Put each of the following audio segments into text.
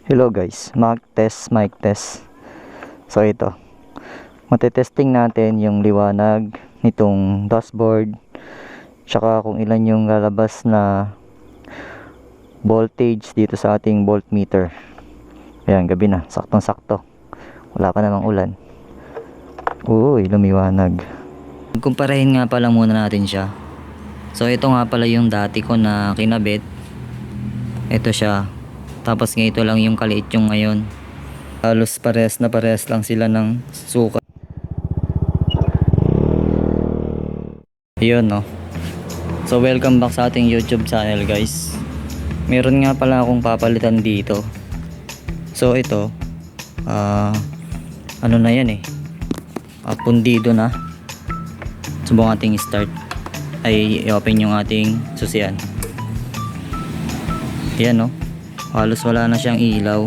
Hello guys, mic test. So ito, matetesting natin yung liwanag nitong dashboard, tsaka kung ilan yung lalabas na voltage dito sa ating voltmeter. Ayan, gabi na, saktong sakto, wala pa namang ulan. Uy, lumiwanag. Kumparahin nga pala muna natin siya. So ito nga pala yung dati ko na kinabit. Ito siya. Tapos nga ito lang yung kaliit yung ngayon. Halos pares na pares lang sila ng sukat. Yun no. So welcome back sa ating YouTube channel guys. Meron nga pala akong papalitan dito. So ito ano na yan pundido na. Subukan ating start. Ay i-open yung ating susian. Yan no. Halos wala na siyang ilaw.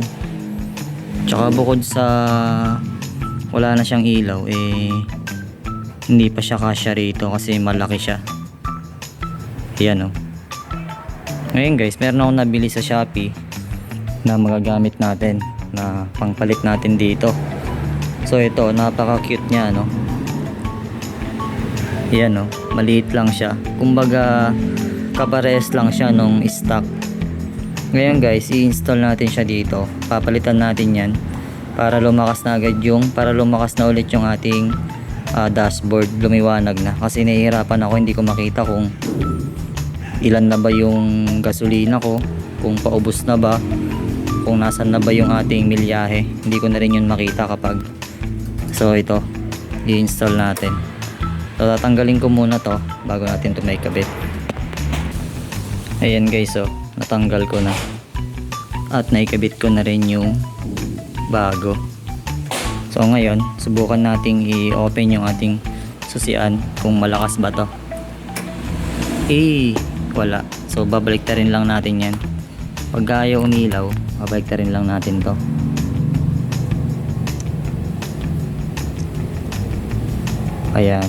Tsaka bukod sa wala na siyang ilaw, hindi pa siya kasya rito kasi malaki siya. Ayan o. Ngayon guys, meron akong nabili sa Shopee na magagamit natin, na pangpalit natin dito. So ito, napaka cute niya no. Ayan o, maliit lang siya. Kumbaga kapares lang siya nung stock. Ngayon guys, i-install natin siya dito. Papalitan natin yan para lumakas na agad para lumakas na ulit yung ating dashboard. Lumiwanag na. Kasi nahihirapan ako, hindi ko makita kung ilan na ba yung gasolina ko, kung paubos na ba, kung nasan na ba yung ating milyahe. Hindi ko na rin yun makita kapag. So ito, i-install natin. So tatanggalin ko muna to bago natin ito may kabit. Ayan guys, so natanggal ko na at naikabit ko na rin yung bago. So ngayon subukan nating i-open yung ating susian kung malakas ba to. Wala. So babalik ta rin lang natin yan. Pag ayaw umilaw, babalik ta rin lang natin to. Ayan,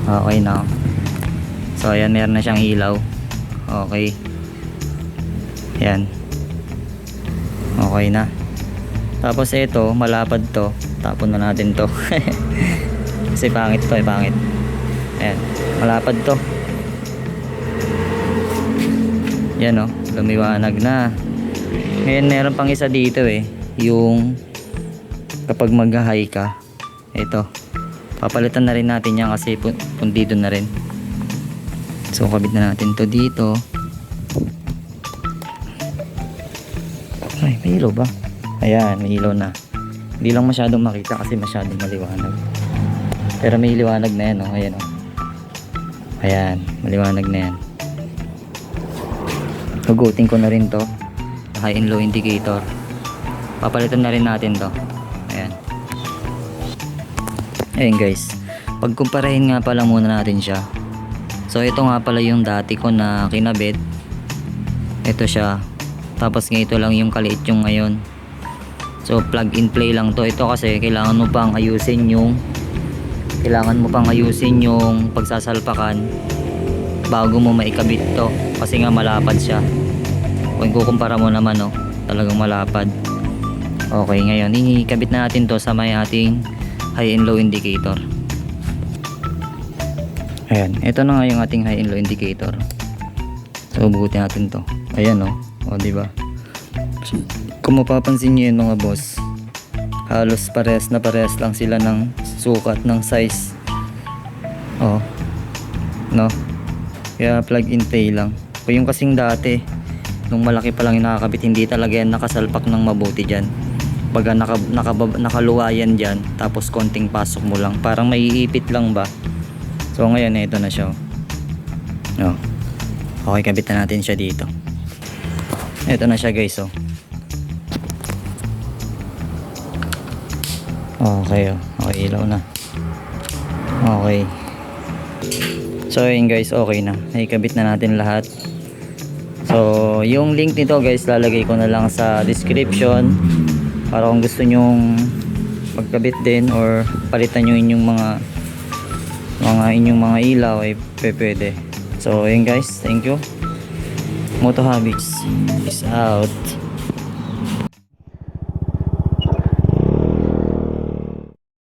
okay na. So ayan, meron na siyang ilaw. Okay. Yan. Okay na. Tapos ito, malapad to. Tapon na natin to. Kasi pangit to, pangit. Ayan. Malapad to. Yan o. Lumiwanag na. Ngayon meron pang isa dito yung kapag mag-high ka. Ito. Papalitan na rin natin yan kasi pundido na rin. So kabit na natin to dito. Ay, may ilaw ba? Ayan, may ilaw na. Hindi lang masyadong makita kasi masyadong maliwanag. Pero may liwanag na yan, ayan Ayan, maliwanag na yan. Hugutin ko na rin to. High and low indicator. Papalitan na rin natin to. Ayan. Ayan guys. Pagkumparahin nga pala muna natin siya. So ito nga pala yung dati ko na kinabit. Ito siya. Tapos nga ito lang yung kaliit yung ngayon. So plug and play lang to. Ito kasi kailangan mo pang ayusin yung pagsasalpakan bago mo maikabit to. Kasi nga malapad siya. Kung kukumpara mo naman talagang malapad. Okay, ngayon ikabit na natin to sa may ating high and low indicator. Ayan, ito na nga yung ating high and low indicator. So bukutin natin to. Ayan diba? Kung mapapansin nyo yun mga boss, halos pares na pares lang sila ng sukat ng size. No? Kaya plug and play lang. Kung yung kasing dati, nung malaki pa lang yung nakakabit, hindi talaga yan nakasalpak ng mabuti dyan. Baga nakaluwa yan dyan, tapos konting pasok mo lang. Parang maiipit lang ba? So ngayon ito na siya. Okay, kabit na natin siya dito. Ito na siya guys. Okay, ilaw na. Okay. So ayun guys, okay na. Naikabit na natin lahat. So yung link nito guys, lalagay ko na lang sa description para kung gusto nyong magkabit din or palitan nyo inyong mga ilaw pwede. So ayun guys, thank you. Moto Habits is out.